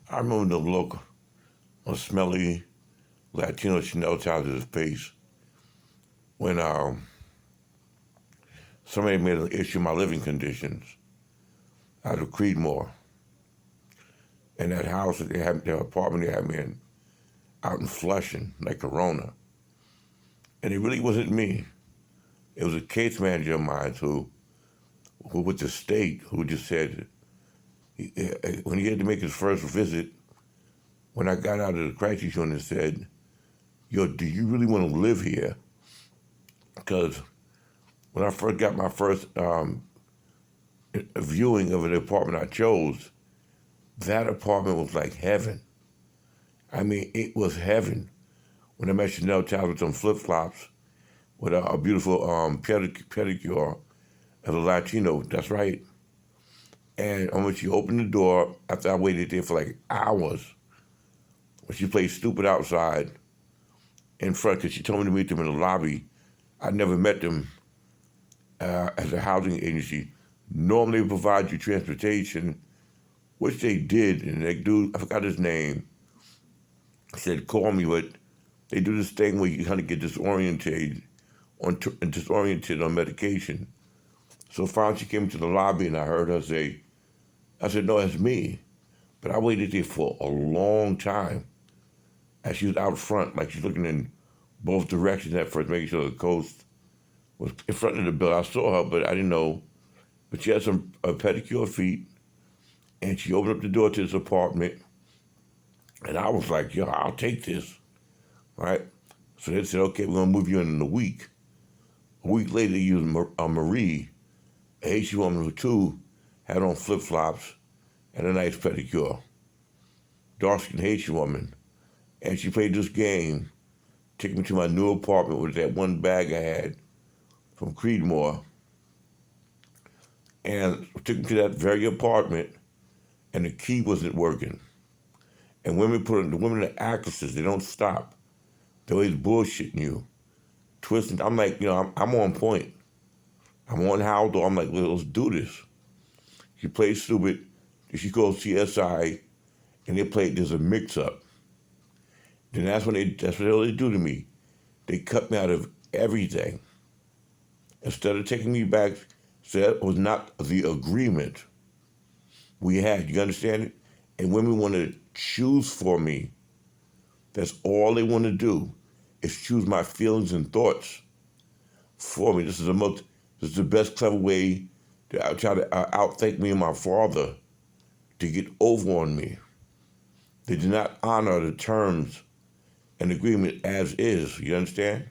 I remember the look on smelly Latino Chanel towels to his face when somebody made an issue of my living conditions out of Creedmoor. And that house that they had, their apartment they had me in, out in Flushing, like Corona. And it really wasn't me. It was a case manager of mine who with the state, who just said, when he had to make his first visit, when I got out of the crisis unit, said, yo, do you really want to live here? Because when I first got my first viewing of an apartment I chose, that apartment was like heaven. I mean, it was heaven. When I met Chanel Towers with some flip-flops, with a beautiful pedicure as a Latino, that's right. And when she opened the door, after I waited there for like hours, when she played stupid outside in front, because she told me to meet them in the lobby. I never met them as a housing agency. Normally they provide you transportation, which they did, and they do, I forgot his name. He said, call me, but they do this thing where you kind of get disoriented on medication. So finally she came to the lobby and I heard her say, I said, no, it's me. But I waited there for a long time. As she was out front, like she's looking in both directions at first, making sure the coast was in front of the building. I saw her, but I didn't know. But she had some pedicure feet, and she opened up the door to this apartment, and I was like, yo, I'll take this, right? So they said, okay, we're going to move you in a week. A week later, they used Marie, a Haitian woman who, too, had on flip-flops and a nice pedicure. Dark-skinned Haitian woman. And she played this game, took me to my new apartment with that one bag I had from Creedmoor, and took me to that very apartment, and the key wasn't working. And the women are actresses, they don't stop. They're always bullshitting you, twisting. I'm like, I'm on point. I'm on Howell, I'm like, let's do this. She plays stupid. She calls CSI, and there's a mix-up. Then that's what they do to me. They cut me out of everything. Instead of taking me back, so that was not the agreement we had. You understand it? And women want to choose for me. That's all they want to do is choose my feelings and thoughts for me. This is the best clever way to try to outthink me and my father to get over on me. They do not honor the terms and agreement as is. You understand?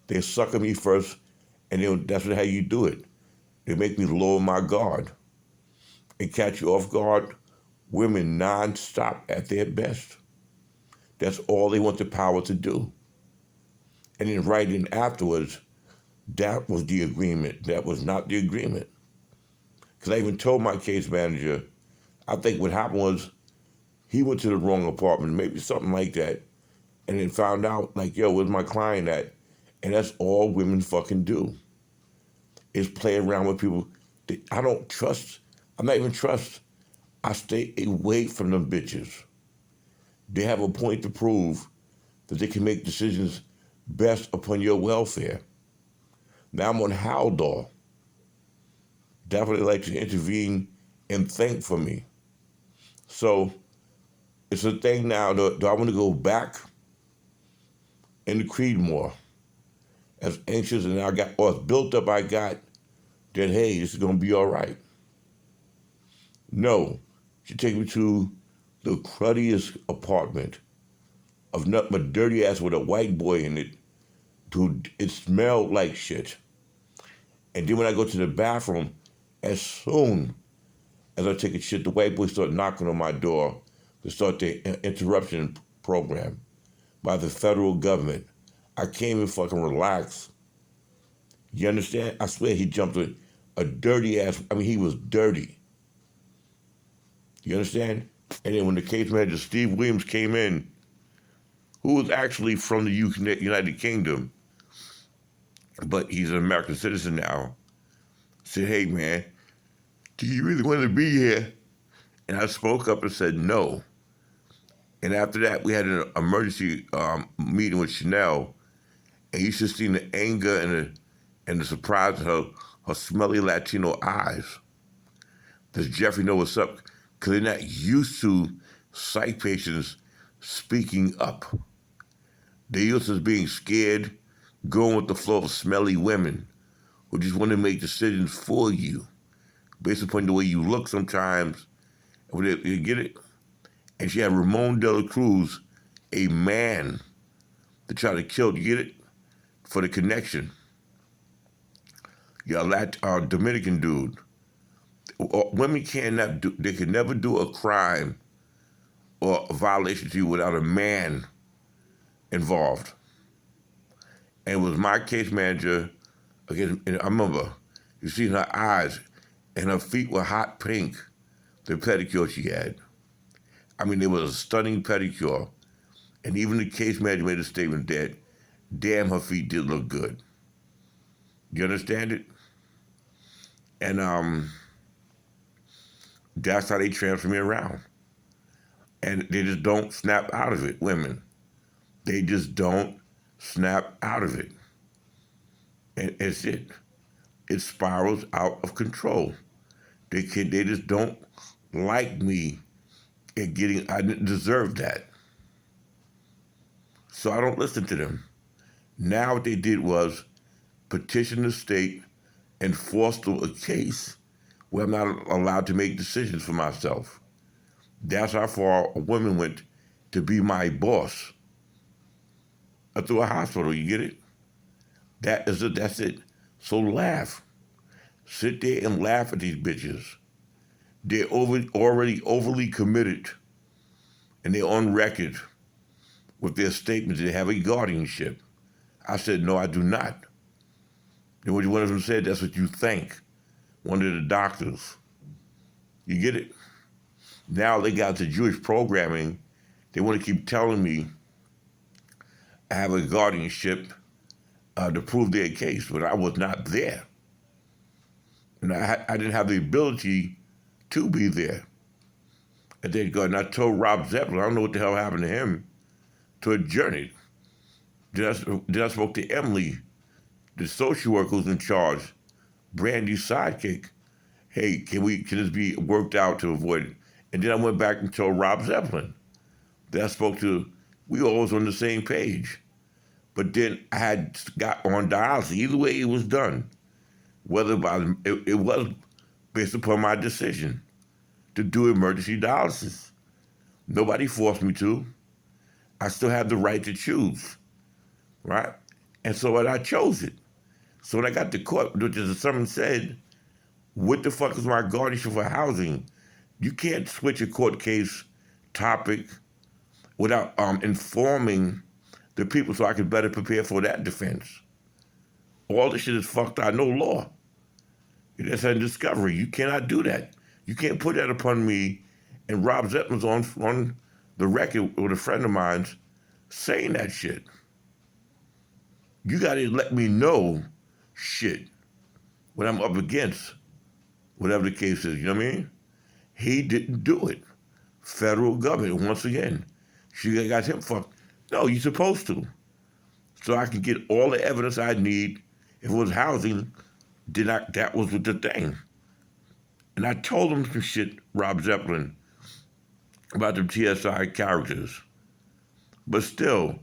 They sucker me first, and that's how you do it. They make me lower my guard and catch you off guard. Women non-stop at their best. That's all they want the power to do. And then right in afterwards, that was the agreement. That was not the agreement. Because I even told my case manager, I think what happened was he went to the wrong apartment, maybe something like that, and then found out, like, yo, where's my client at? And that's all women fucking do, is play around with people. I don't trust. I'm not even trust. I stay away from them bitches. They have a point to prove that they can make decisions best upon your welfare. Now I'm on Haldor. Definitely like to intervene and think for me. So it's a thing now. Do I want to go back into Creedmoor? As anxious and as built up I got, that, hey, this is going to be all right. No. She take me to the cruddiest apartment of nothing but dirty ass with a white boy in it. Dude, it smelled like shit. And then when I go to the bathroom, as soon as I take a shit, the white boy start knocking on my door to start the interruption program by the federal government. I can't even fucking relax. You understand? I swear he jumped with a dirty ass, he was dirty. You understand? And then when the case manager, Steve Williams, came in, who was actually from the United Kingdom, but he's an American citizen now, said, hey, man, do you really want to be here? And I spoke up and said, no. And after that, we had an emergency meeting with Chanel, and you should see the anger and the surprise in her smelly Latino eyes. Does Jeffrey know what's up? Because they're not used to psych patients speaking up. They're used to being scared, going with the flow of smelly women who just want to make decisions for you based upon the way you look sometimes. You get it? And she had Ramon de la Cruz, a man, to try to kill, you get it? For the connection. You're a Dominican dude. Women cannot do, they can never do a crime or a violation to you without a man involved. And it was my case manager, again, and I remember, you see her eyes, and her feet were hot pink, the pedicure she had. I mean, it was a stunning pedicure. And even the case manager made a statement that, damn, her feet did look good. You understand it? And that's how they transfer me around. And they just don't snap out of it, women. They just don't snap out of it. And it's it. It spirals out of control. They just don't like me and I didn't deserve that. So I don't listen to them. Now what they did was petition the state and forestall a case where I'm not allowed to make decisions for myself. That's how far a woman went to be my boss. Through a hospital, you get it? That's it. So laugh. Sit there and laugh at these bitches. They're already overly committed, and they're on record with their statements they have a guardianship. I said, no, I do not. And when one of them said, that's what you think. One of the doctors. You get it? Now they got the Jewish programming. They want to keep telling me I have a guardianship to prove their case, but I was not there. And I didn't have the ability to be there. And then and I told Rob Zeppelin, I don't know what the hell happened to him, to adjourn it. Then I spoke to Emily, the social worker who's in charge, Brandy's sidekick. Hey, can this be worked out to avoid it? And then I went back and told Rob Zeppelin. Then I spoke to, we were always on the same page. But then I had got on dialysis. Either way it was done. It was based upon my decision to do emergency dialysis. Nobody forced me to. I still had the right to choose, right? And so I chose it. So when I got to court, which is someone said, what the fuck is my guardianship for housing? You can't switch a court case topic without informing the people so I could better prepare for that defense. All this shit is fucked. I know law. That's a discovery. You cannot do that. You can't put that upon me. And Rob Zepplin's on the record with a friend of mine saying that shit. You got to let me know shit what I'm up against, whatever the case is. You know what I mean? He didn't do it. Federal government, once again. She got him fucked. No, you're supposed to. So I can get all the evidence I need. If it was housing, that was the thing. And I told him some shit, Rob Zeppelin, about the TSI characters. But still,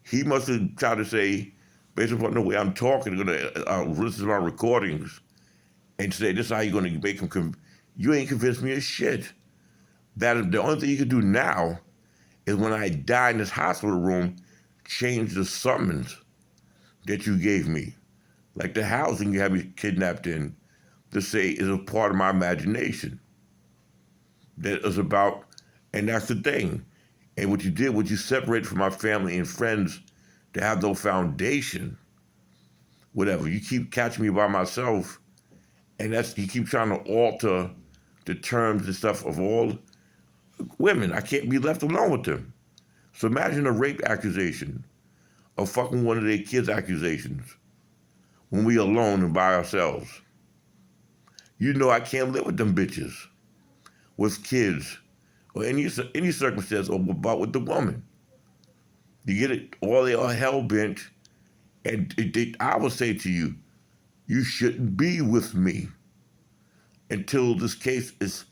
he must have tried to say, based upon the way I'm talking, going to listen to my recordings and say, this is how you're going to make him you ain't convinced me of shit. That the only thing you can do now is when I die in this hospital room, change the summons that you gave me. Like the housing you had me kidnapped in, to say is a part of my imagination. That is about, and that's the thing. And what you did, you separated from my family and friends to have no foundation. Whatever. You keep catching me by myself, and you keep trying to alter the terms and stuff of all women. I can't be left alone with them. So imagine a rape accusation, or fucking one of their kids' accusations, when we alone and by ourselves. You know I can't live with them bitches, with kids, or any circumstance, or about with the woman. You get it? Or they are hell bent, and I will say to you, you shouldn't be with me until this case is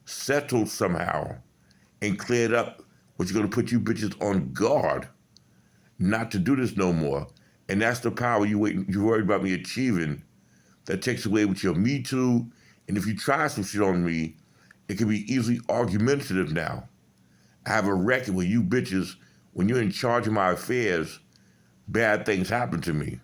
settled somehow and cleared up, which is going to put you bitches on guard not to do this no more. And that's the power you're worried about me achieving that takes away with your Me Too. And if you try some shit on me, it can be easily argumentative now. I have a record where you bitches, when you're in charge of my affairs, bad things happen to me.